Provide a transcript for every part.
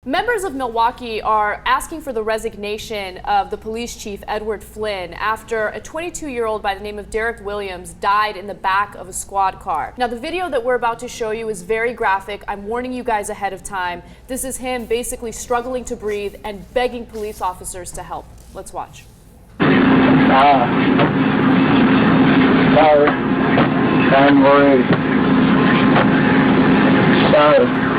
Members of Milwaukee are asking for the resignation of the police chief, Edward Flynn, after a 22-year-old by the name of Derek Williams died in the back of a squad car. Now, the video that we're about to show you is very graphic. I'm warning you guys ahead of time. This is him basically struggling to breathe and begging police officers to help. Let's watch. Sorry. I'm worried. Sorry.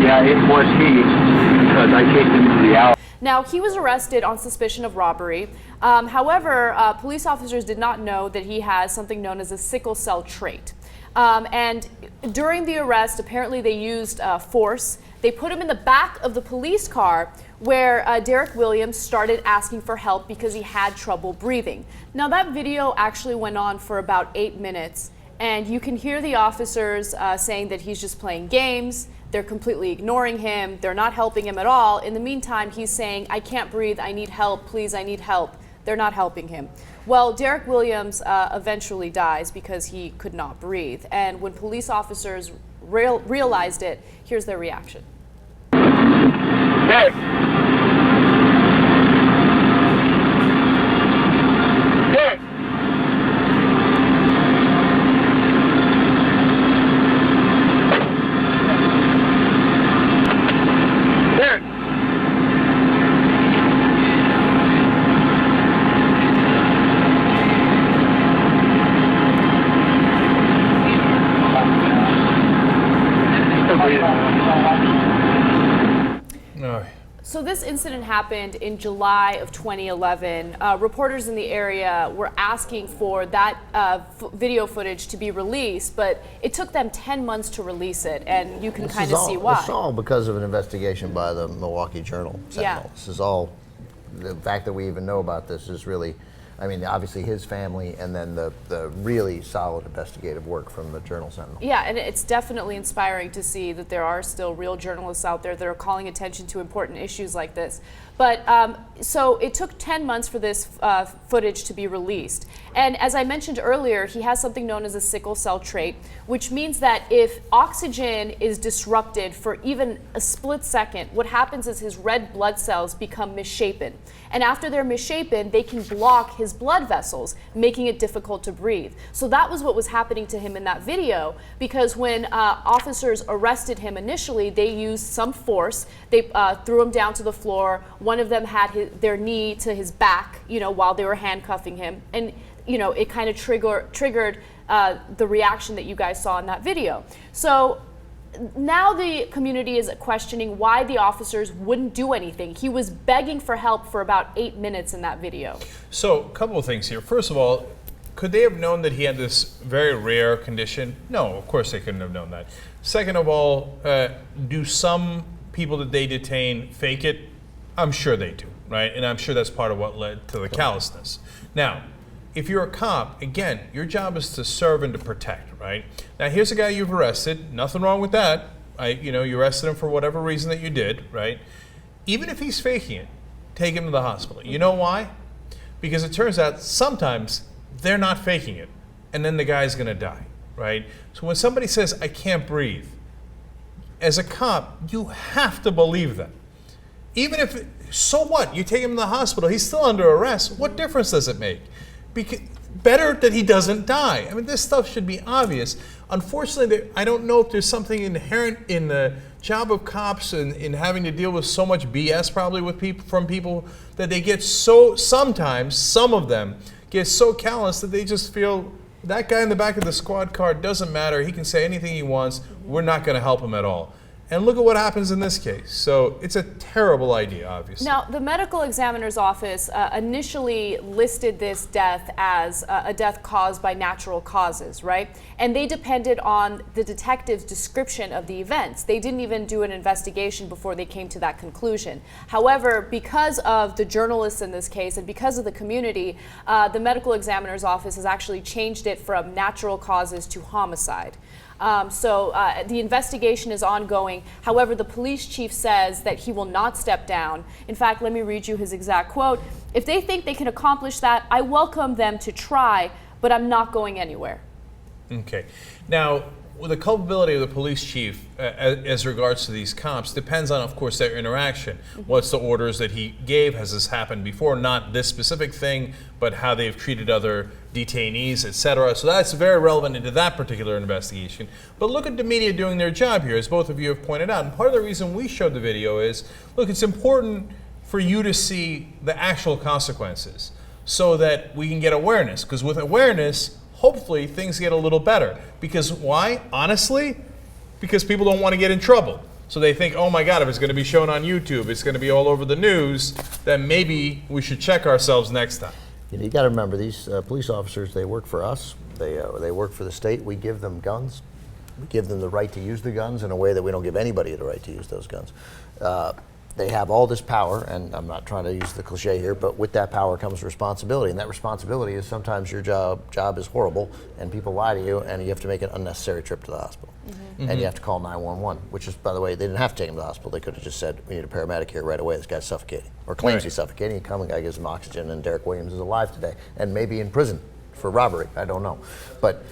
Yeah, it was he, because I chased him into the alley. Now, he was arrested on suspicion of robbery. However, police officers did not know that he has something known as a sickle cell trait. And during the arrest, apparently they used force. They put him in the back of the police car where Derek Williams started asking for help because he had trouble breathing. Now, that video actually went on for about 8 minutes, and you can hear the officers saying that he's just playing games. They're completely ignoring him. They're not helping him at all. In the meantime, he's saying, "I can't breathe. I need help. Please, I need help." They're not helping him. Well, Derek Williams eventually dies because he could not breathe. And when police officers realized it, here's their reaction. Derek! Derek! Derek! So this incident happened in July of 2011. Reporters in the area were asking for that video footage to be released, but it took them 10 months to release it, and you can kind of see why. This is all because of an investigation by the Milwaukee Journal-Sentinel. Yeah. This is all, the fact that we even know about this is really, I mean, obviously his family and then the really solid investigative work from the Journal-Sentinel. Yeah, and it's definitely inspiring to see that there are still real journalists out there that are calling attention to important issues like this. But so it took 10 months for this footage to be released. And as I mentioned earlier, he has something known as a sickle cell trait, which means that if oxygen is disrupted for even a split second, what happens is his red blood cells become misshapen. And after they're misshapen, they can block his blood vessels, making it difficult to breathe. So that was what was happening to him in that video, because when officers arrested him initially, they used some force. They threw him down to the floor. One of them had their knee to his back, while they were handcuffing him. And, it kind of triggered the reaction that you guys saw in that video. So now the community is questioning why the officers wouldn't do anything. He was begging for help for about 8 minutes in that video. So a couple of things here. First of all, could they have known that he had this very rare condition? No, of course they couldn't have known that. Second of all, do some people that they detain fake it? I'm sure they do, right? And I'm sure that's part of what led to the callousness. Now, if you're a cop, again, your job is to serve and to protect, right? Now, here's a guy you've arrested. Nothing wrong with that. You arrested him for whatever reason that you did, right? Even if he's faking it, take him to the hospital. You know why? Because it turns out sometimes they're not faking it, and then the guy's gonna die, right? So when somebody says, "I can't breathe," as a cop, you have to believe them. Even if, so what? You take him to the hospital, he's still under arrest. What difference does it make? Better that he doesn't die. I mean, this stuff should be obvious. Unfortunately, I don't know if there's something inherent in the job of cops and in having to deal with so much BS probably with from people that they get sometimes, some of them get so callous that they just feel that guy in the back of the squad car doesn't matter. He can say anything he wants. We're not going to help him at all. And look at what happens in this case. So it's a terrible idea, obviously. Now, the medical examiner's office initially listed this death as a death caused by natural causes, right? And they depended on the detective's description of the events. They didn't even do an investigation before they came to that conclusion. However, because of the journalists in this case and because of the community, the medical examiner's office has actually changed it from natural causes to homicide. So the investigation is ongoing. However, the police chief says that he will not step down. In fact, let me read you his exact quote. "If they think they can accomplish that, I welcome them to try, but I'm not going anywhere. Okay. Now, well, the culpability of the police chief as regards to these cops depends on, of course, their interaction. What's the orders that he gave? Has this happened before? Not this specific thing, but how they've treated other detainees, etc. So that's very relevant into that particular investigation. But look at the media doing their job here, as both of you have pointed out. And part of the reason we showed the video is, look, it's important for you to see the actual consequences so that we can get awareness. Because with awareness, hopefully things get a little better. Because why? Honestly, because people don't want to get in trouble. So they think, oh my God, if it's going to be shown on YouTube, it's going to be all over the news, then maybe we should check ourselves next time. You got to remember, these police officers, they work for us. They work for the state. We give them guns. We give them the right to use the guns in a way that we don't give anybody the right to use those guns. They have all this power, and I'm not trying to use the cliche here, but with that power comes responsibility, and that responsibility is sometimes your job is horrible, and people lie to you, and you have to make an unnecessary trip to the hospital. And you have to call 911, which is, by the way, they didn't have to take him to the hospital. They could have just said, we need a paramedic here right away. This guy's suffocating, or claims he's suffocating. You come, the guy gives him oxygen, and Derek Williams is alive today, and maybe in prison for robbery. I don't know. But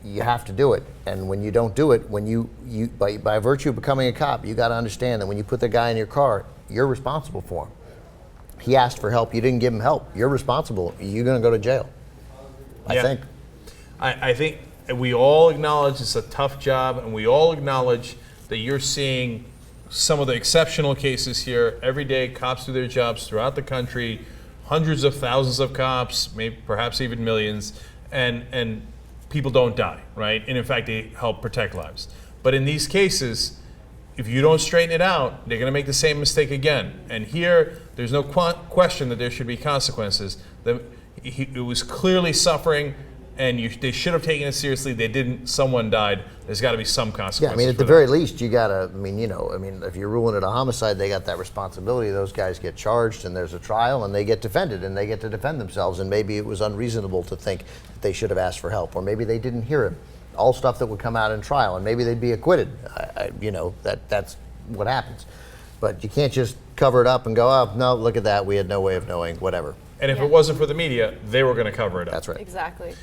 you have to do it, and when you don't do it, when you by virtue of becoming a cop, you got to understand that when you put the guy in your car, you're responsible for him. He asked for help, you didn't give him help. You're responsible. You're going to go to jail. I think. I think we all acknowledge it's a tough job, and we all acknowledge that you're seeing some of the exceptional cases here every day. Cops do their jobs throughout the country, hundreds of thousands of cops, maybe perhaps even millions, and people don't die, right? And in fact, they help protect lives. But in these cases, if you don't straighten it out, they're going to make the same mistake again. And here, there's no question that there should be consequences. It was clearly suffering, and they should have taken it seriously. They didn't. Someone died. There's got to be some consequences. Yeah, I mean, at the very least, you got to, if you're ruling it a homicide, they got that responsibility. Those guys get charged, and there's a trial, and they get defended, and they get to defend themselves. And maybe it was unreasonable to think that they should have asked for help, or maybe they didn't hear it. All stuff that would come out in trial, and maybe they'd be acquitted. That's what happens. But you can't just cover it up and go, oh, no, look at that. We had no way of knowing, whatever. And if it wasn't for the media, they were going to cover it up. That's right. Exactly.